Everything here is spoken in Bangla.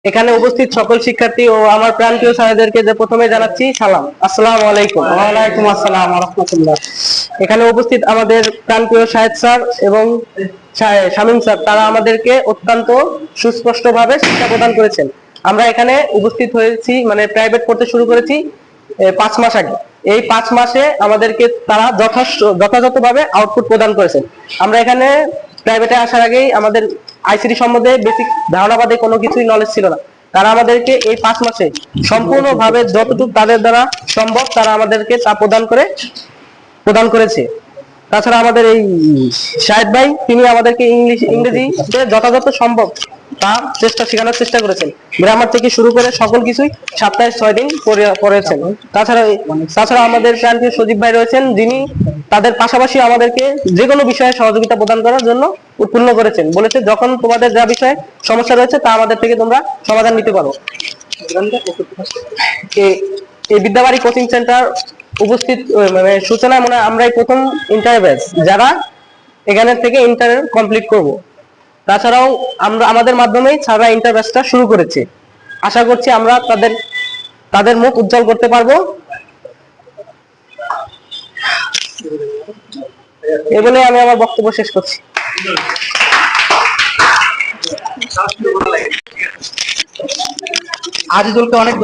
এখানে উপস্থিত সকল শিক্ষার্থী ও আমার প্রাণপ্রিয় স্যারদেরকে যে প্রথমে জানাচ্ছি সালাম, আসসালামু আলাইকুম। ওয়ালাইকুম আসসালাম ওয়া রাহমাতুল্লাহ। এখানে উপস্থিত আমাদের প্রাণপ্রিয় শাহেদ স্যার এবং শামীম স্যার, তারা আমাদেরকে অত্যন্ত সুস্পষ্টভাবে শিক্ষা প্রদান করেছেন। আমরা এখানে উপস্থিত হয়েছি, মানে প্রাইভেট পড়তে শুরু করেছি 5 মাস আগে। এই 5 মাসে আমাদেরকে তারা যথাযথভাবে আউটপুট প্রদান করেছেন। আমরা এখানে প্রাইভেটে আসার আগেই আমাদের আইসিটি সম্বন্ধে বেসিক ধারণা বাদে কোনো কিছুই নলেজ ছিল না। তারা আমাদেরকে এই 5 মাসে সম্পূর্ণভাবে যতটুকু তাদের দ্বারা সম্ভব তারা আমাদেরকে তা প্রদান করেছে। তাছাড়া আমাদের এই শাহেদ ভাই, তিনি আমাদেরকে ইংরেজিতে যথাযথ সম্ভব তা শেখানোর চেষ্টা করেছেন। গ্রামার থেকে শুরু করে সকল কিছুই সপ্তাহে 6 দিন পড়েছেন। তাছাড়া আমাদের প্রান্তীয় সজীব ভাই রয়েছেন, যিনি তাদের পাশাপাশি আমাদেরকে যে কোনো বিষয়ে সহযোগিতা প্রদান করার জন্য উৎপন্ন করেছেন। বলেছে যখন তোমাদের যা বিষয়ে সমস্যা রয়েছে তা আমাদের থেকে তোমরা সমাধান নিতে পারো। এই বিদ্যাবাড়ি কোচিং সেন্টার উপস্থিত মানে সূচনা মনে আমরাই প্রথম ইন্টার ব্যাচ যারা এখানে থেকে ইন্টার কমপ্লিট করব। তাছাড়াও আমরা আমাদের মাধ্যমেই ছাড়া ইন্টার ব্যাচটা শুরু করেছে। আশা করছি আমরা তাদের মুখ উজ্জ্বল করতে পারবো। এই বলে আমি আমার বক্তব্য শেষ করছি। আজিজুলকে অনেক